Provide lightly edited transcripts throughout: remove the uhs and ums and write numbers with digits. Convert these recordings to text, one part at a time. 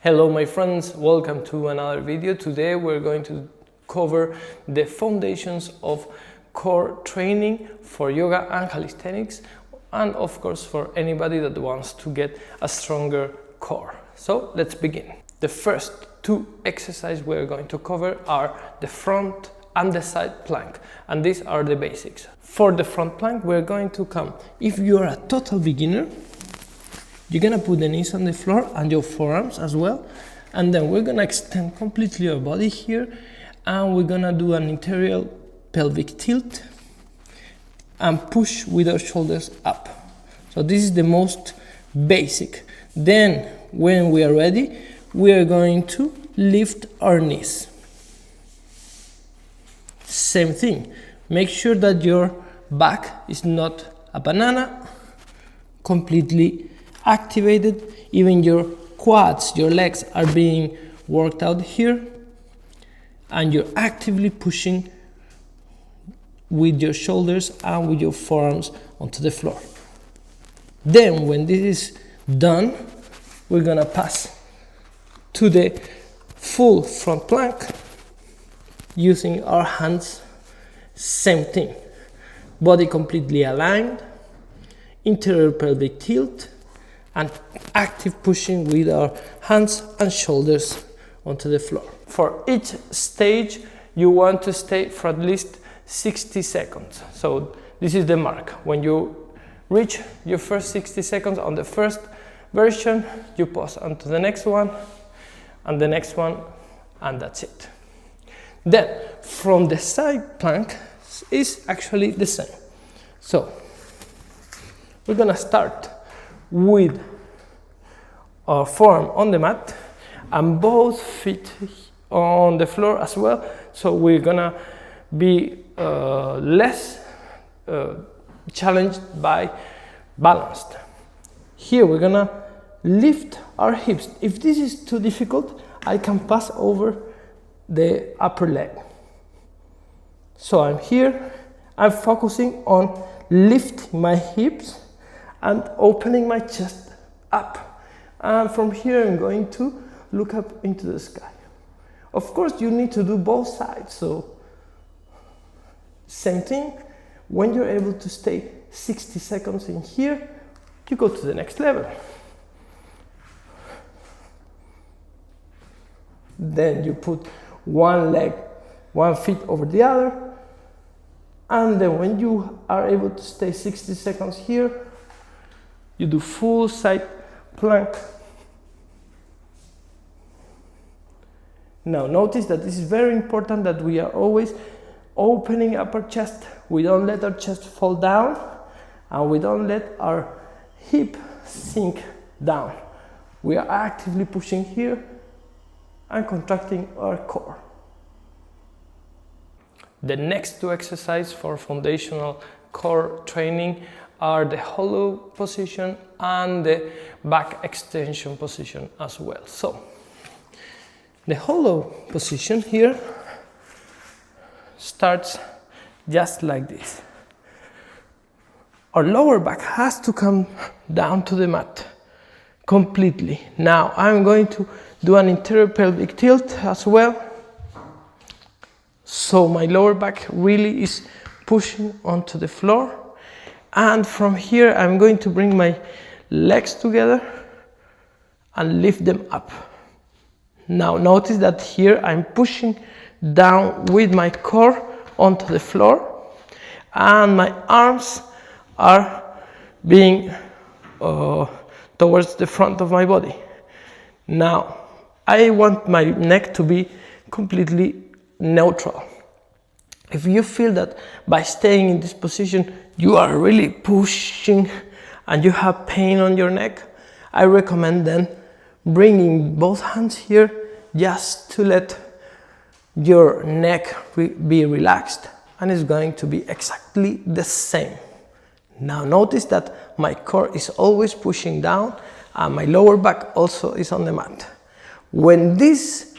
Hello my friends, welcome to another video. Today we're going to cover the foundations of core training for yoga and calisthenics, and of course for anybody that wants to get a stronger core. So let's begin. The first two exercises we're going to cover are the front and the side plank, and these are the basics. For the front plank we're going to come, if you're a total beginner, you're gonna put the knees on the floor and your forearms as well, and then we're gonna extend completely our body here, and we're gonna do an anterior pelvic tilt and push with our shoulders up. So this is the most basic. Then when we are ready, we are going to lift our knees. Same thing, make sure that your back is not a banana, completely activated, even your quads, your legs are being worked out here, and you're actively pushing with your shoulders and with your forearms onto the floor. Then when this is done, we're gonna pass to the full front plank using our hands. Same thing, body completely aligned, interior pelvic tilt, and active pushing with our hands and shoulders onto the floor. For each stage, you want to stay for at least 60 seconds. So this is the mark. When you reach your first 60 seconds on the first version, you pause onto the next one, and the next one, and that's it. Then, from the side plank is actually the same. So, we're gonna start with our forearm on the mat and both feet on the floor as well. So we're gonna be less challenged by balanced. Here we're gonna lift our hips. If this is too difficult, I can pass over the upper leg. So I'm here, I'm focusing on lifting my hips and opening my chest up, and from here I'm going to look up into the sky. Of course you need to do both sides, so same thing. When you're able to stay 60 seconds in here, you go to the next level. Then you put one feet over the other, and then when you are able to stay 60 seconds here, you do full side plank. Now notice that this is very important, that we are always opening up our chest. We don't let our chest fall down, and we don't let our hip sink down. We are actively pushing here and contracting our core. The next two exercises for foundational core training are the hollow position and the back extension position as well. So the hollow position here starts just like this. Our lower back has to come down to the mat completely. Now I'm going to do an interior pelvic tilt as well. So my lower back really is pushing onto the floor. And from here, I'm going to bring my legs together and lift them up. Now notice that here I'm pushing down with my core onto the floor, and my arms are being towards the front of my body. Now, I want my neck to be completely neutral. If you feel that by staying in this position you are really pushing and you have pain on your neck, I recommend then bringing both hands here just to let your neck be relaxed, and it's going to be exactly the same. Now notice that my core is always pushing down and my lower back also is on the mat. When this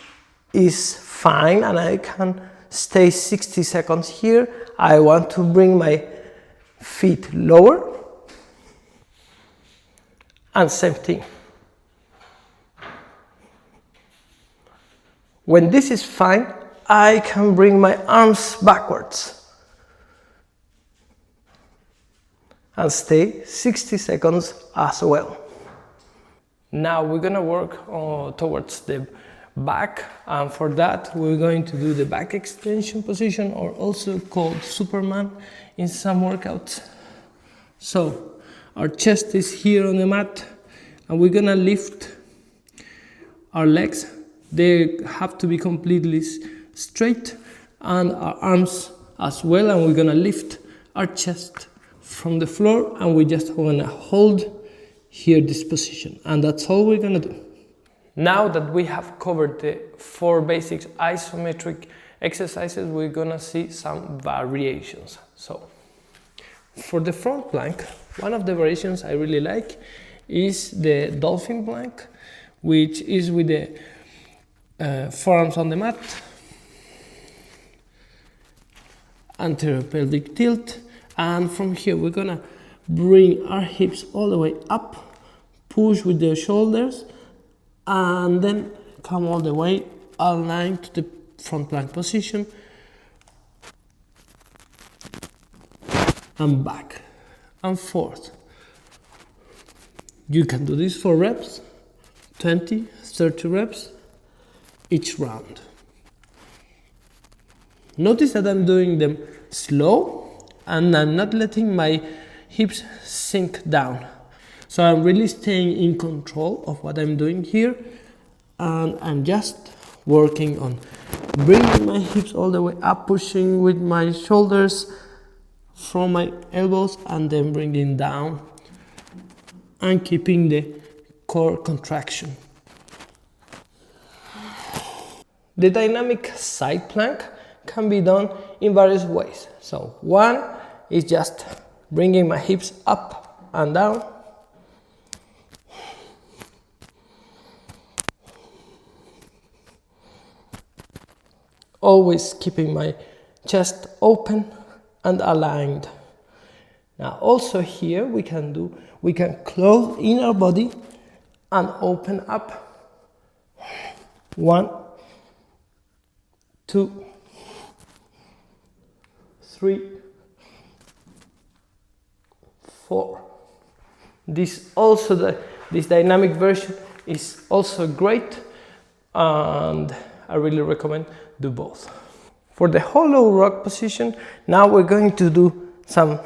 is fine and I can stay 60 seconds here, I want to bring my feet lower, and same thing. When this is fine, I can bring my arms backwards and stay 60 seconds as well. Now we're gonna work towards the back, and for that we're going to do the back extension position, or also called Superman in some workouts. So our chest is here on the mat, and we're gonna lift our legs. They have to be completely straight, and our arms as well, and we're gonna lift our chest from the floor, and we just wanna hold here this position, and that's all we're gonna do. Now that we have covered the 4 basic isometric exercises, we're gonna see some variations. So for the front plank, one of the variations I really like is the dolphin plank, which is with the forearms on the mat, anterior pelvic tilt, and from here we're gonna bring our hips all the way up, push with the shoulders, and then come all the way aligned to the front plank position, and back and forth. You can do this for reps, 20, 30 reps each round. Notice that I'm doing them slow, and I'm not letting my hips sink down. So I'm really staying in control of what I'm doing here, and I'm just working on bringing my hips all the way up, pushing with my shoulders from my elbows, and then bringing down and keeping the core contraction. The dynamic side plank can be done in various ways. So one is just bringing my hips up and down, always keeping my chest open and aligned. Now also here we can close in our body and open up. 1, 2, 3, 4. This dynamic version is also great, and I really recommend do both. For the hollow rock position, now we're going to do some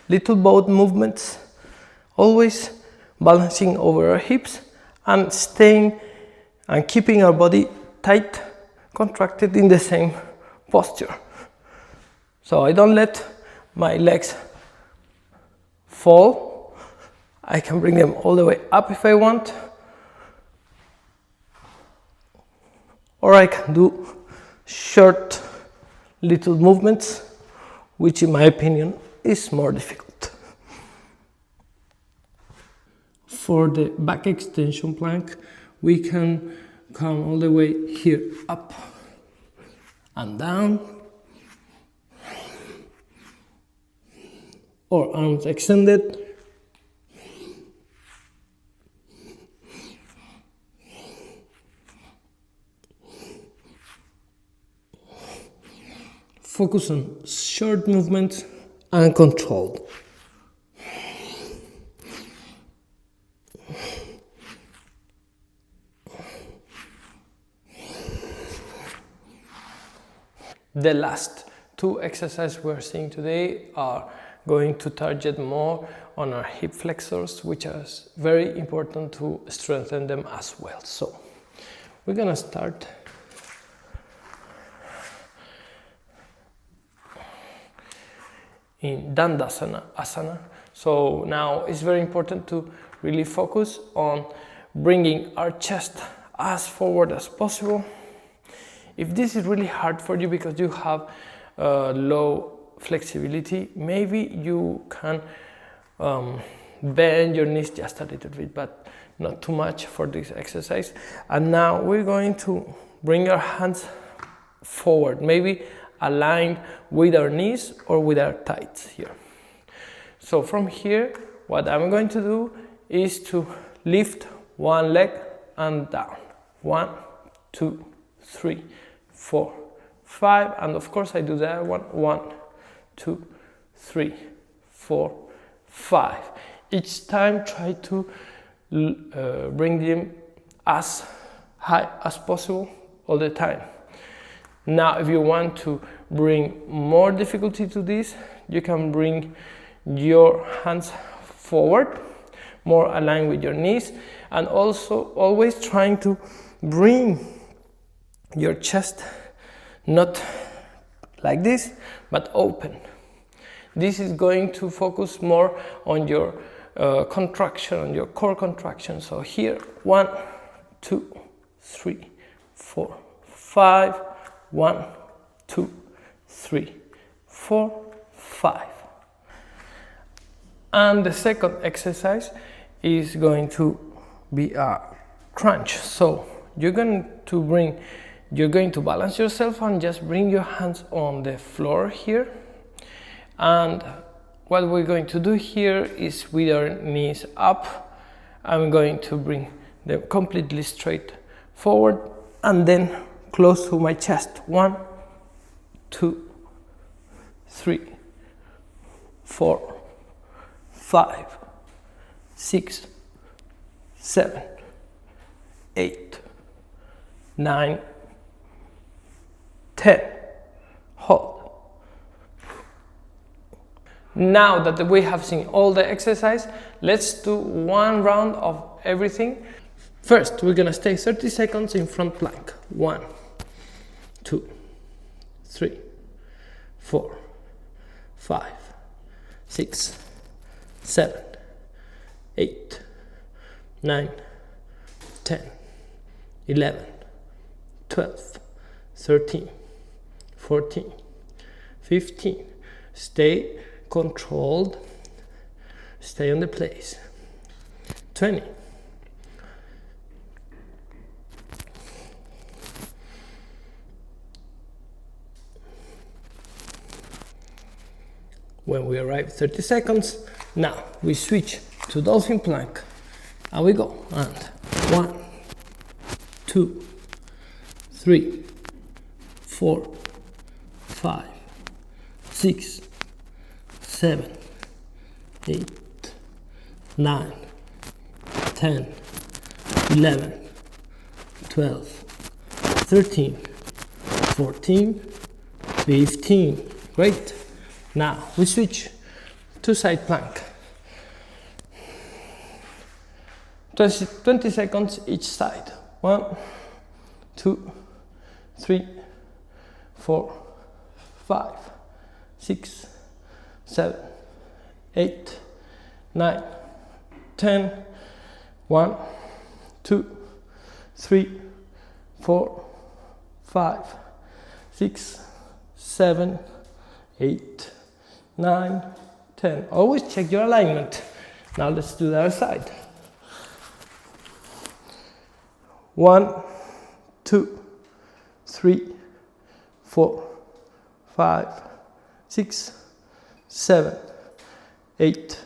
little boat movements, always balancing over our hips and staying and keeping our body tight, contracted in the same posture. So I don't let my legs fall. I can bring them all the way up if I want, or I can do short little movements, which in my opinion is more difficult. For the back extension plank, we can come all the way here up and down, or arms extended, focus on short movements and controlled. The last 2 exercises we're seeing today are going to target more on our hip flexors, which is very important to strengthen them as well. So we're gonna start in Dandasana asana. So now it's very important to really focus on bringing our chest as forward as possible. If this is really hard for you because you have low flexibility, maybe you can bend your knees just a little bit, but not too much for this exercise. And now we're going to bring our hands forward, maybe aligned with our knees or with our thighs here. So from here, what I'm going to do is to lift one leg and down. 1, 2, 3, 4, 5, and of course I do that one. 1, 2, 3, 4, 5. Each time try to bring them as high as possible all the time. Now if you want to bring more difficulty to this, you can bring your hands forward, more aligned with your knees, and also always trying to bring your chest not like this, but open. This is going to focus more on your contraction, on your core contraction. So here, 1, 2, 3, 4, 5, 1, 2, 3, 4, 5. And the second exercise is going to be a crunch. So you're going to balance yourself and just bring your hands on the floor here. And what we're going to do here is with our knees up, I'm going to bring them completely straight forward and then close to my chest. 1, 2, 3, 4, 5, 6, 7, 8, 9, 10. Hold. Now that we have seen all the exercise, let's do one round of everything. First, we're gonna stay 30 seconds in front plank. 1, 2, 3, 4, 5, 6, 7, 8, 9, 10, 11, 12, 13, 14, 15. Stay controlled, stay on the place. 20. When we arrive 30 seconds, now we switch to dolphin plank and we go. And 1, 2, 3, 4, 5, 6, 7, 8, 9, 10, 11, 12, 13, 14, 15. Great. Now we switch to side plank. 20 seconds each side. 1, 2, 3, 4, 5, 6, 7, 8, 9, 10. 1, 2, 3, 4, 5, 6, 7, 8, 9, 10. Always check your alignment. Now let's do the other side. 1, 2, 3, 4, 5, 6, 7, 8,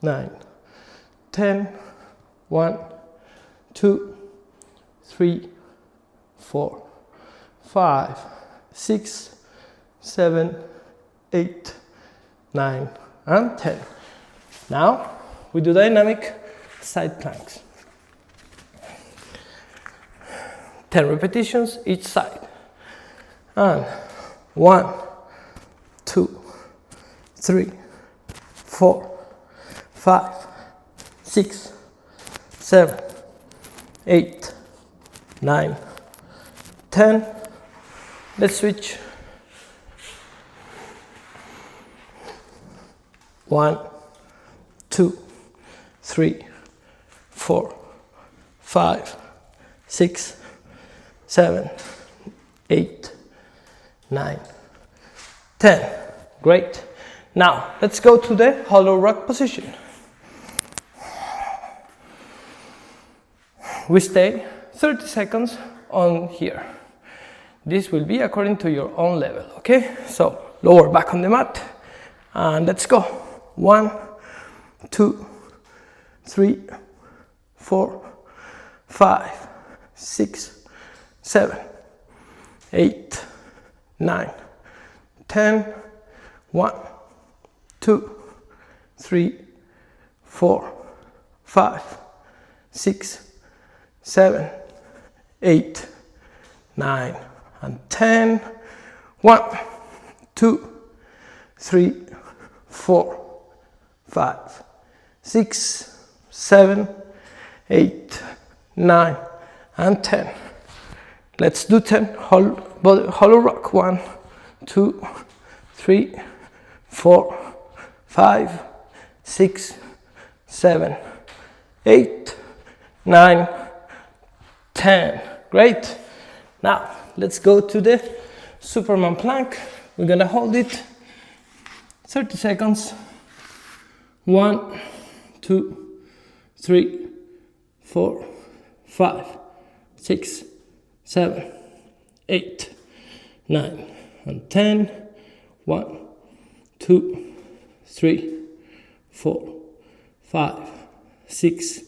9, 10. 1, 2, 3, 4, 5, 6, 7, 8, 9, and 10. Now we do dynamic side planks. 10 repetitions each side. And 1, 2, 3, 4, 5, 6, 7, 8, 9, 10. Let's switch. 1, 2, 3, 4, 5, 6, 7, 8, 9, 10. Great. Now let's go to the hollow rock position. We stay 30 seconds on here. This will be according to your own level, okay? So lower back on the mat and let's go. 1, 2, 3, 4, 5, 6, 7, 8, 9, 10. 1, 2, 3, 4, 5, 6, 7, 8, 9, and 10. 1, 2, 3, 4, 5, 6, 7, 8, 9, and 10. Let's do 10 hollow rock. 1, 2, 3, 4, 5, 6, 7, 8, 9, 10. Great. Now let's go to the Superman plank. We're gonna hold it 30 seconds. 1, 2, 3, 4, 5, 6, 7, 8, 9, and 10. 1, 2, 3, 4, 5, 6,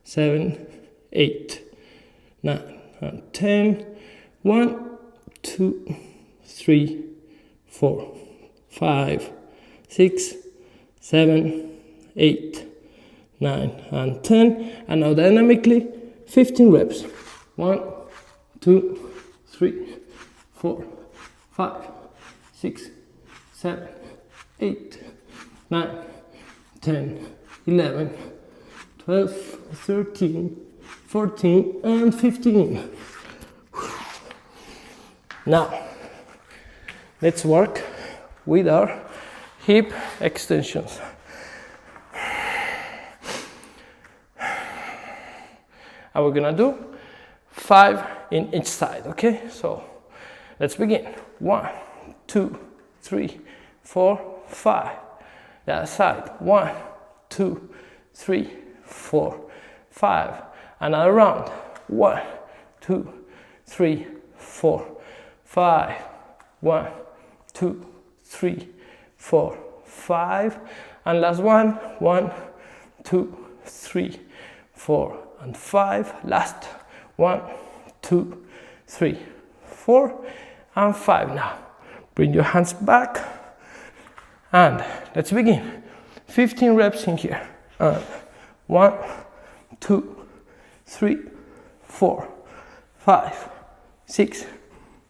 7, 8, 9, and 10. 1, 2, 3, 4, 5, 6, 7, 8, 9, and 10. And now dynamically 15 reps. 1, 2, 3, 4, 5, 6, 7, 8, 9, 10, 11, 12, 13, 14, and 15. Now, let's work with our hip extensions. And we're gonna do 5 in each side, okay? So, let's begin. 1, 2, 3, 4, 5. The other side. 1, 2, 3, 4, 5. Another round. 1, 2, 3, 4, 5. 1, 2, 3, 4, 5. And last one. 1, 2, 3, 4, and 5. Last. 1, 2, 3, 4, and 5. Now, bring your hands back. And let's begin. 15 reps in here. 1, 2, 3, 4, 5, 6,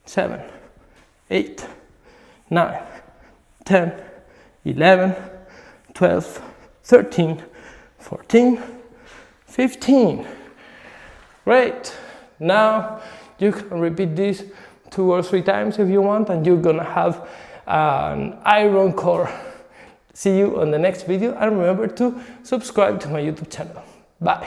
7, 8, 9, 10, 11, 12, 13, 14, 15. Great. Now you can repeat this 2 or 3 times if you want, and you're gonna have an iron core. See you on the next video, and remember to subscribe to my YouTube channel. Bye.